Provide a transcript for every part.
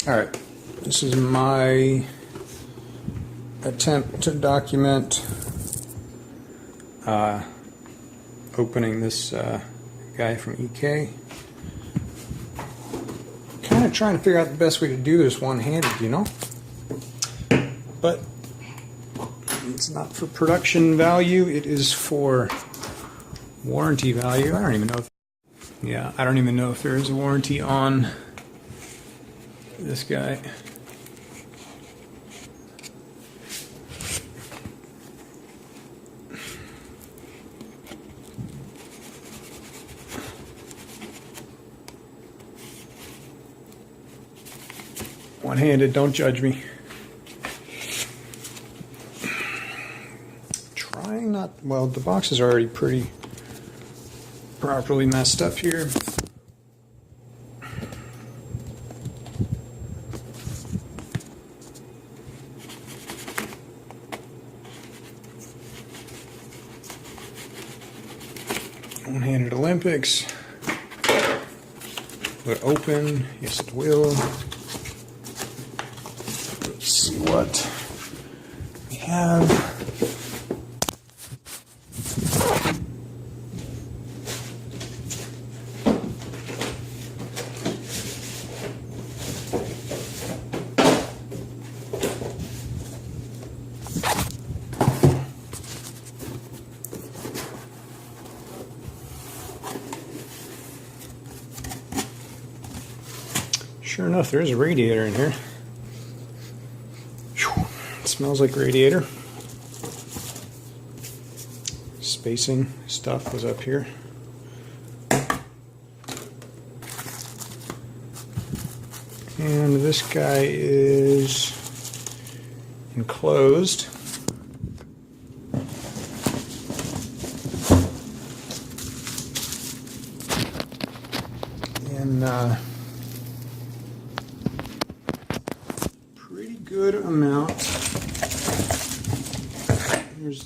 Alright, this is my attempt to document opening this guy from EK. Kind of trying to figure out the best way to do this one-handed, you know? But it's not for production value, it is for warranty value. I don't even know if there is a warranty on this guy. One-handed, don't judge me. Trying not, well, the box is already pretty properly messed up here. One-handed Olympics. Will it open? Yes, it will. Let's see what we have. Sure enough, there's a radiator in here. Whew. It smells like radiator. Spacing stuff was up here. And this guy is enclosed. And pretty good amount. Here's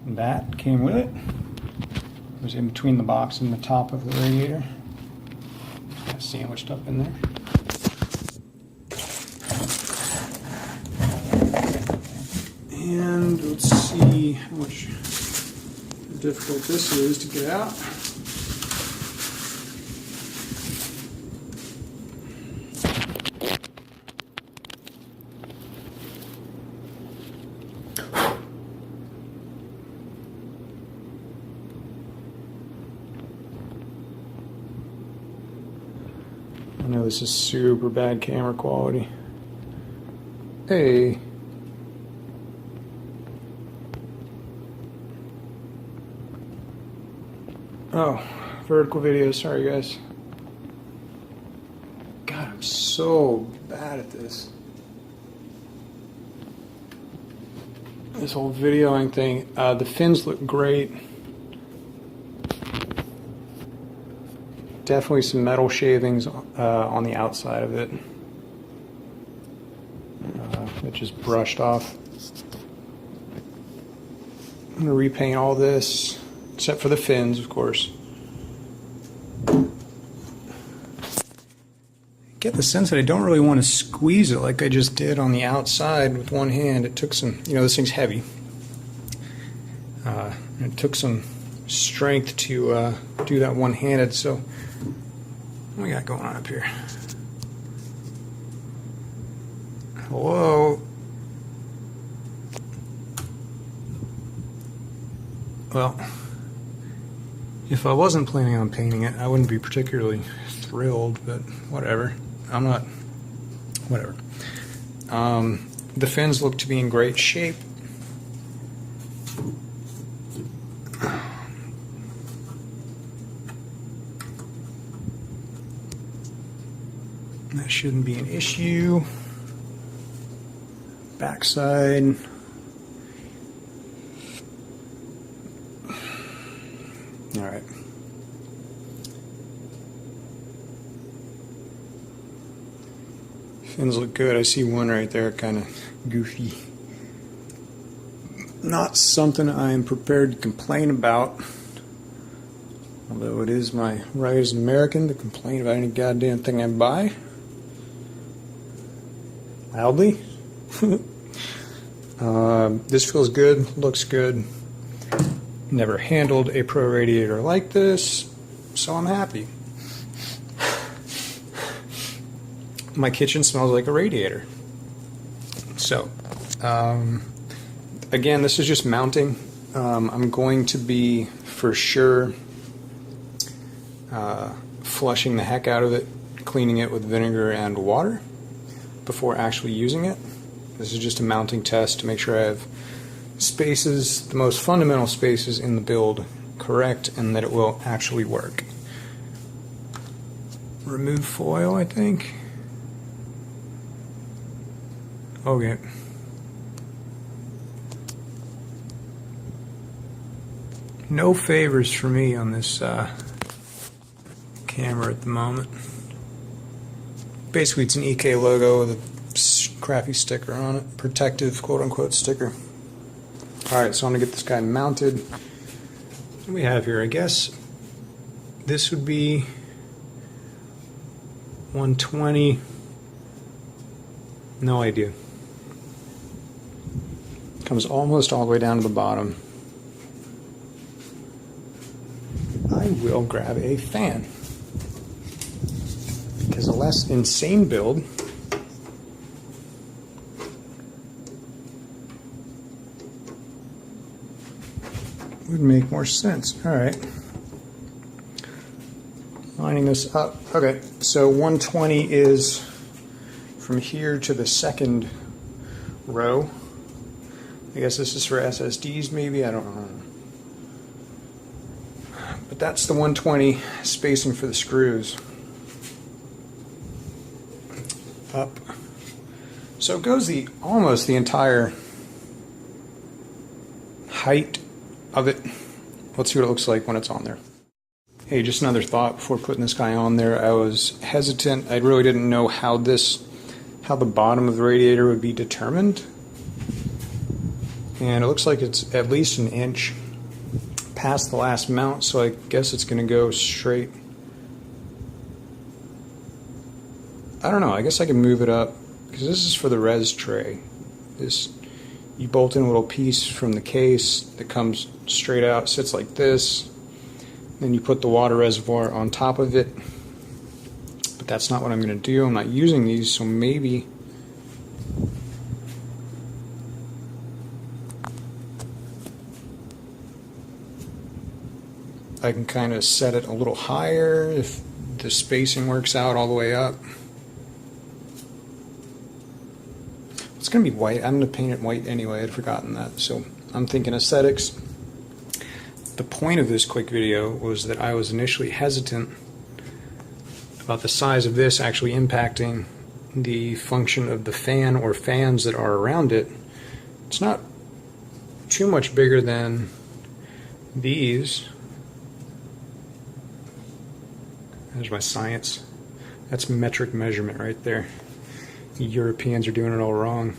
that came with it. It was in between the box and the top of the radiator. Got sandwiched up in there. And let's see how much difficult this is to get out. I know this is super bad camera quality. Hey. Oh, vertical video, sorry guys. God, I'm so bad at this. This whole videoing thing. The fins look great. Definitely some metal shavings on the outside of it. It just brushed off. I'm going to repaint all this, except for the fins, of course. Get the sense that I don't really want to squeeze it like I just did on the outside with one hand. It took some, you know, this thing's heavy. It took some strength to do that one-handed, so what we got going on up here? Hello? Well, if I wasn't planning on painting it, I wouldn't be particularly thrilled, but whatever. I'm not, whatever. The fins look to be in great shape. That shouldn't be an issue. Backside. All right. Fins look good. I see one right there, kind of goofy. Not something I am prepared to complain about. Although it is my right as an American to complain about any goddamn thing I buy. loudly. This feels good, looks good. Never handled a Pro radiator like this, so I'm happy. My kitchen smells like a radiator. So, again, this is just mounting. I'm going to be, for sure, flushing the heck out of it, cleaning it with vinegar and water before actually using it. This is just a mounting test to make sure I have spaces, the most fundamental spaces in the build, correct, and that it will actually work. Remove foil, I think. Okay. No favors for me on this camera at the moment. Basically, it's an EK logo with a crappy sticker on it, protective quote-unquote sticker. Alright, so I'm going to get this guy mounted. What do we have here? I guess this would be 120. No idea. Comes almost all the way down to the bottom. I will grab a fan, because a less insane build would make more sense. Alright. Lining this up. Okay, so 120 is from here to the second row. I guess this is for SSDs maybe, I don't know. But that's the 120 spacing for the screws. Up. So it goes almost the entire height of it. Let's see what it looks like when it's on there. Hey, just another thought before putting this guy on there. I was hesitant. I really didn't know how the bottom of the radiator would be determined. And it looks like it's at least an inch past the last mount, so I guess it's going to go straight. I don't know, I guess I can move it up, because this is for the res tray. You bolt in a little piece from the case that comes straight out, sits like this, then you put the water reservoir on top of it. But that's not what I'm going to do. I'm not using these, so maybe I can kind of set it a little higher if the spacing works out all the way up. It's going to be white. I'm going to paint it white anyway. I'd forgotten that. So I'm thinking aesthetics. The point of this quick video was that I was initially hesitant about the size of this actually impacting the function of the fan or fans that are around it. It's not too much bigger than these. There's my science. That's metric measurement right there. The Europeans are doing it all wrong.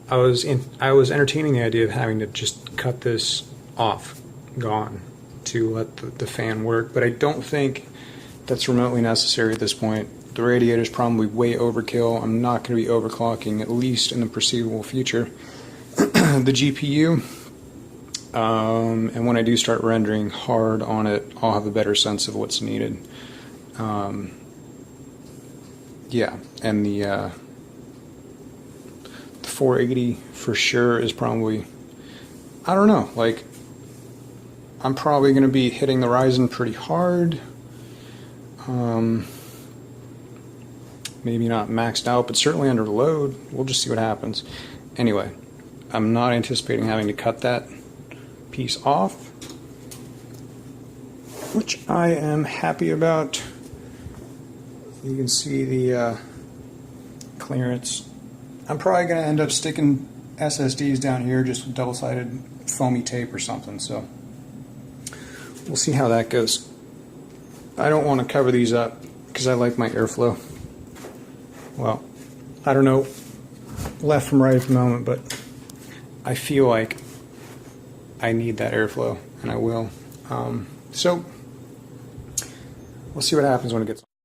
I was entertaining the idea of having to just cut this off, gone, to let the fan work, but I don't think that's remotely necessary at this point. The radiator is probably way overkill. I'm not going to be overclocking, at least in the foreseeable future. The GPU, and when I do start rendering hard on it, I'll have a better sense of what's needed. Yeah, and the 480 for sure is probably, I don't know, like, I'm probably going to be hitting the Ryzen pretty hard. Maybe not maxed out, but certainly under load. We'll just see what happens. Anyway, I'm not anticipating having to cut that piece off, which I am happy about. You can see the clearance. I'm probably going to end up sticking SSDs down here just with double-sided foamy tape or something, so we'll see how that goes. I don't want to cover these up because I like my airflow. Well, I don't know left from right at the moment, but I feel like I need that airflow, and I will. So we'll see what happens when it gets